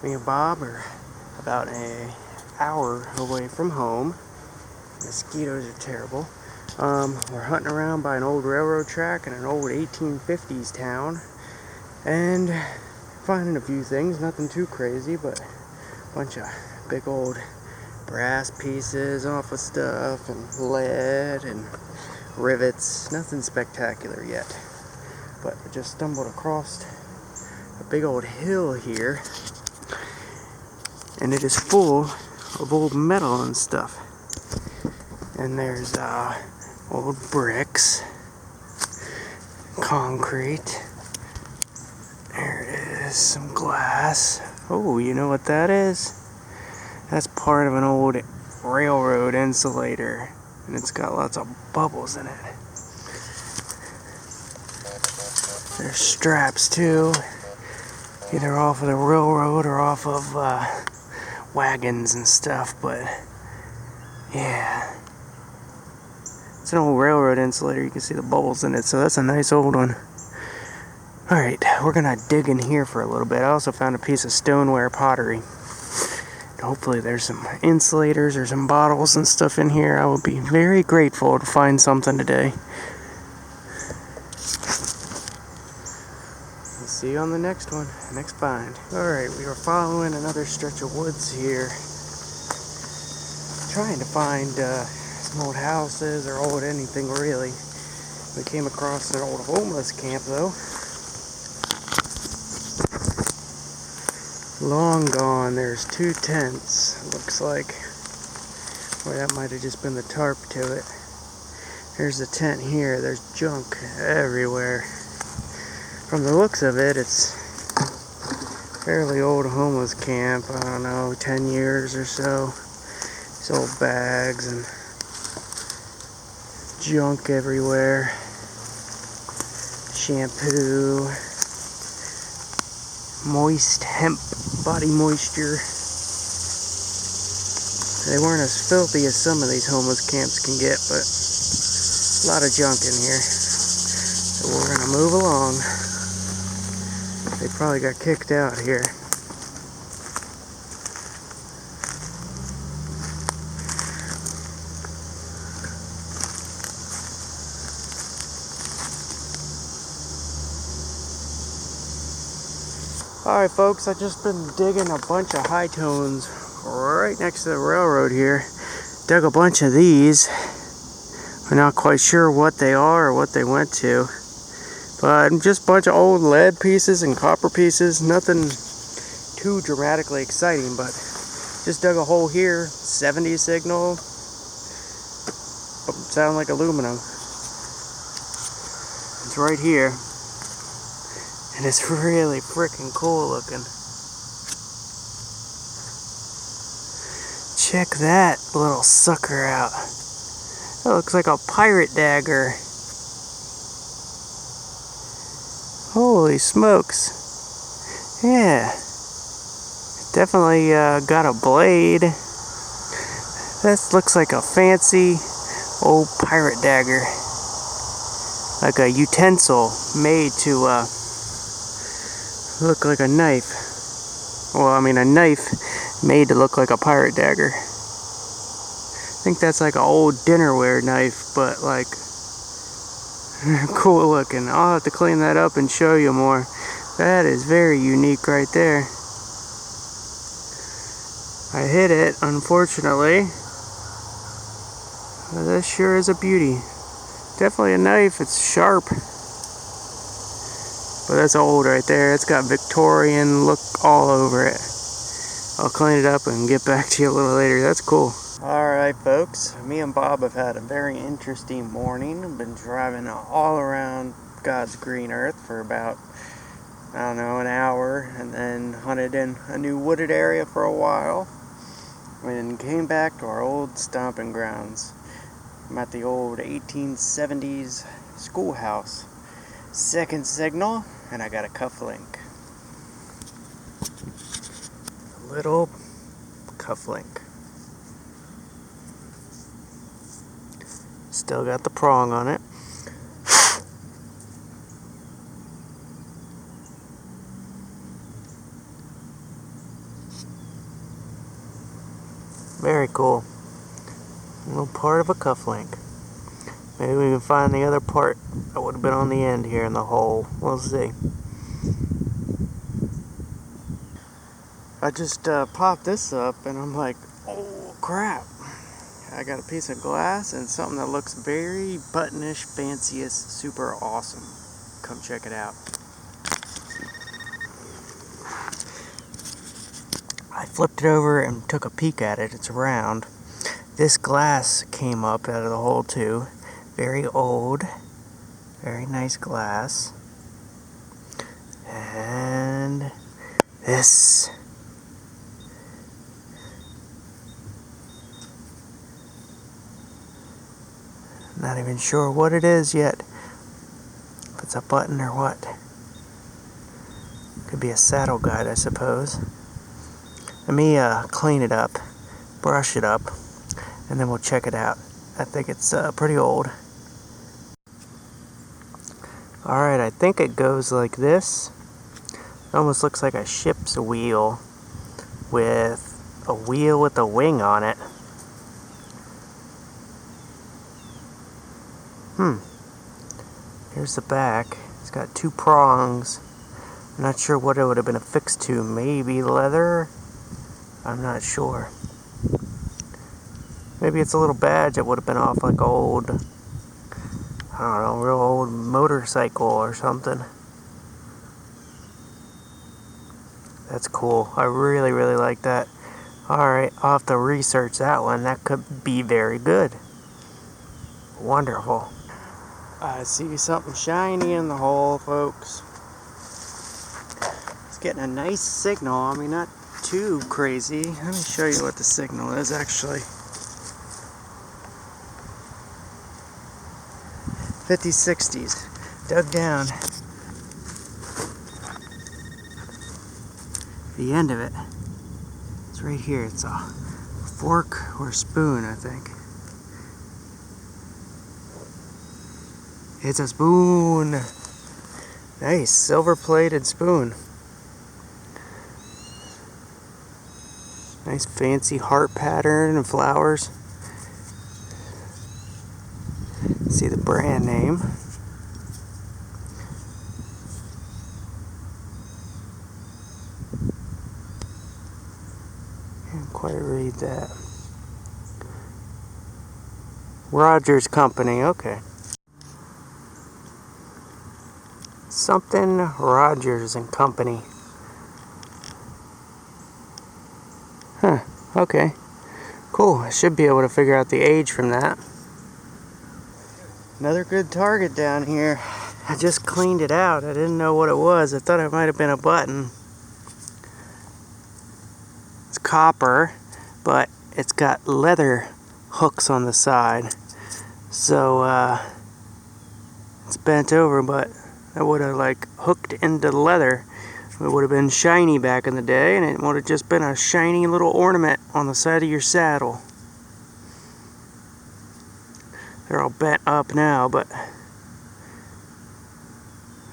Me and Bob are about an hour away from home. Mosquitoes are terrible. We're hunting around by an old railroad track in an old 1850s town and finding a few things, nothing too crazy, but a bunch of big old brass pieces off of stuff and lead and rivets. Nothing spectacular yet, but I just stumbled across a big old hill here, and it is full of old metal and stuff. And there's old bricks, concrete. There it is, some glass. Oh, you know what that is? That's part of an old railroad insulator, and it's got lots of bubbles in it. There's straps too, either off of the railroad or off of wagons and stuff, but yeah. It's an old railroad insulator, you can see the bubbles in it, so that's a nice old one. Alright, we're gonna dig in here for a little bit. I also found a piece of stoneware pottery. Hopefully there's some insulators or some bottles and stuff in here. I would be very grateful to find something today. We'll see you on the next one, next find. Alright, we are following another stretch of woods here, trying to find some old houses or old anything really. We came across an old homeless camp though. Long gone. There's two tents, looks like. Boy, that might have just been the tarp to it. There's a tent here. There's junk everywhere. From the looks of it, it's fairly old homeless camp. I don't know, 10 years or so. These old bags and junk everywhere. Shampoo. Moist hemp body moisture. They weren't as filthy as some of these homeless camps can get, but a lot of junk in here. So we're gonna move along. They probably got kicked out here. Alright folks, I've just been digging a bunch of high tones right next to the railroad here. Dug a bunch of these. I'm not quite sure what they are or what they went to. But just a bunch of old lead pieces and copper pieces. Nothing too dramatically exciting, but just dug a hole here. 70 signal. Sound like aluminum. It's right here. And it's really freaking cool looking. Check that little sucker out. That looks like a pirate dagger. Holy smokes. Yeah. Definitely got a blade. That looks like a fancy old pirate dagger. Like a utensil made to look like a knife. Well, I mean a knife made to look like a pirate dagger. I think that's like an old dinnerware knife, but like cool looking. I'll have to clean that up and show you more. That is very unique right there. I hit it, unfortunately. But this sure is a beauty. Definitely a knife, it's sharp. But that's old right there. It's got Victorian look all over it. I'll clean it up and get back to you a little later. That's cool. Alright folks, me and Bob have had a very interesting morning. I've been driving all around God's green earth for about, I don't know, an hour, and then hunted in a new wooded area for a while, and came back to our old stomping grounds. I'm at the old 1870s schoolhouse. Second signal, and I got a cuff link. A little cuff link. Still got the prong on it. Very cool. A little part of a cufflink. Maybe we can find the other part that would have been on the end here in the hole. We'll see. I just popped this up and I'm like, oh crap. I got a piece of glass and something that looks very buttonish, fanciest, super awesome. Come check it out. I flipped it over and took a peek at it. It's round. This glass came up out of the hole too. Very old. Very nice glass. And this. Not even sure what it is yet. If it's a button or what. Could be a saddle guide, I suppose. Let me clean it up, brush it up, and then we'll check it out. I think it's pretty old. Alright, I think it goes like this. It almost looks like a ship's wheel with a wing on it. Here's the back. It's got two prongs. I'm not sure what it would have been affixed to. Maybe leather? I'm not sure. Maybe it's a little badge that would have been off like old, I don't know, real old motorcycle or something. That's cool. I really, really like that. Alright, I'll have to research that one. That could be very good. Wonderful. I see something shiny in the hole, folks. It's getting a nice signal. I mean, not too crazy. Let me show you what the signal is actually. 50s, 60s. Dug down. The end of it. It's right here. It's a fork or spoon, I think. It's a spoon. Nice, silver-plated spoon. Nice fancy heart pattern and flowers. See the brand name. Can't quite read that. Rogers Company, okay. Something Rogers and Company. Huh, okay. Cool, I should be able to figure out the age from that. Another good target down here. I just cleaned it out. I didn't know what it was. I thought it might have been a button. It's copper, but it's got leather hooks on the side. So, it's bent over, but I would have like hooked into the leather. It would have been shiny back in the day, and it would have just been a shiny little ornament on the side of your saddle. They're all bent up now, but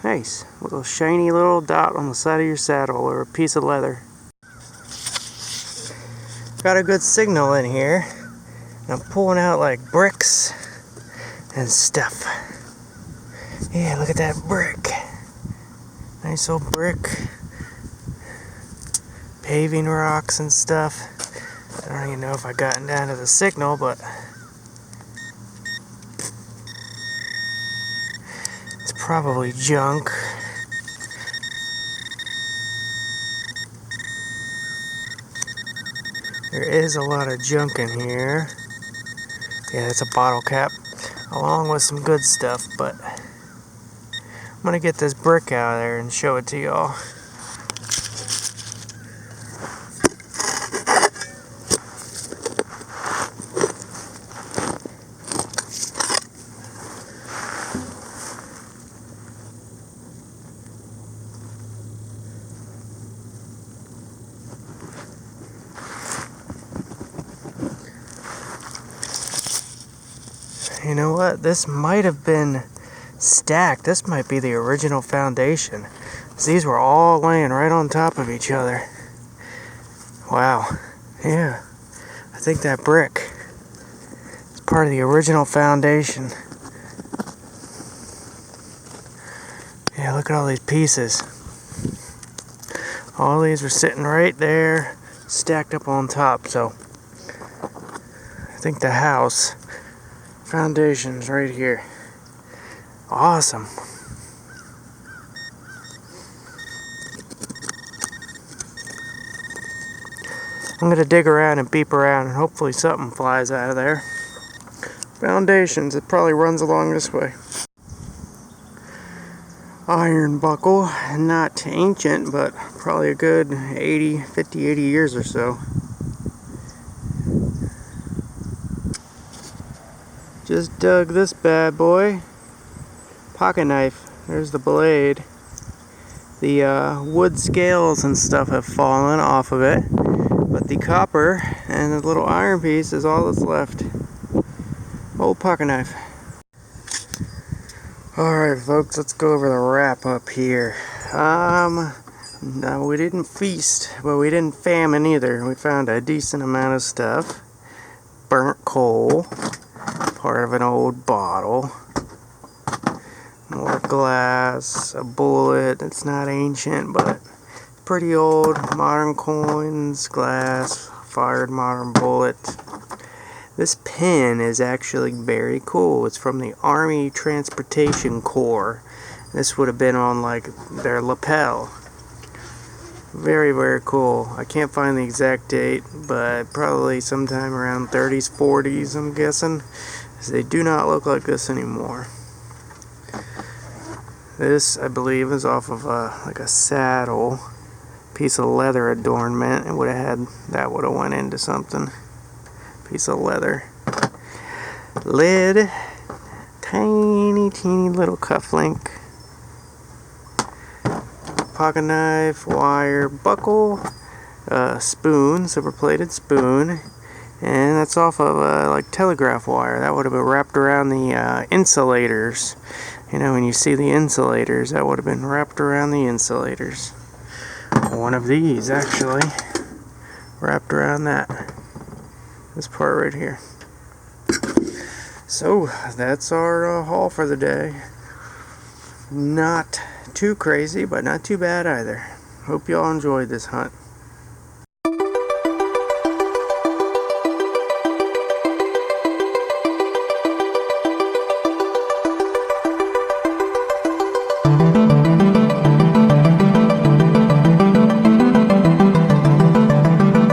nice. A little shiny little dot on the side of your saddle, or a piece of leather. Got a good signal in here. And I'm pulling out like bricks and stuff. Yeah, look at that brick. Nice old brick. Paving rocks and stuff. I don't even know if I gotten down to the signal, but it's probably junk. There is a lot of junk in here. Yeah, it's a bottle cap, along with some good stuff, but I'm gonna get this brick out of there and show it to y'all. You know what? This might have been stacked. This might be the original foundation. These were all laying right on top of each other. Wow. Yeah. I think that brick is part of the original foundation. Yeah, look at all these pieces. All these were sitting right there, stacked up on top, so I think the house foundation's right here. Awesome. I'm gonna dig around and beep around and hopefully something flies out of there. Foundations, it probably runs along this way. Iron buckle, not ancient, but probably a good 50, 80 years or so. Just dug this bad boy. Pocket knife, there's the blade. The wood scales and stuff have fallen off of it, but the copper and the little iron piece is all that's left. Old pocket knife. Alright folks, let's go over the wrap up here. No, we didn't feast, but we didn't famine either. We found a decent amount of stuff. Burnt coal, part of an old bottle. More glass, a bullet. It's not ancient, but pretty old. Modern coins, glass, fired modern bullet. This pin is actually very cool. It's from the Army Transportation Corps. This would have been on like their lapel. Very, very cool. I can't find the exact date, but probably sometime around 30s, 40s, I'm guessing. They do not look like this anymore. This, I believe, is off of like a saddle, piece of leather adornment. It would have had, that would have went into something. Piece of leather. Lid, tiny, teeny little cufflink. Pocket knife, wire, buckle, spoon, silver-plated spoon, and that's off of like telegraph wire. That would have been wrapped around the insulators. You know, when you see the insulators, that would have been wrapped around the insulators. One of these, actually, wrapped around that. This part right here. So, that's our haul for the day. Not too crazy, but not too bad either. Hope y'all enjoyed this hunt.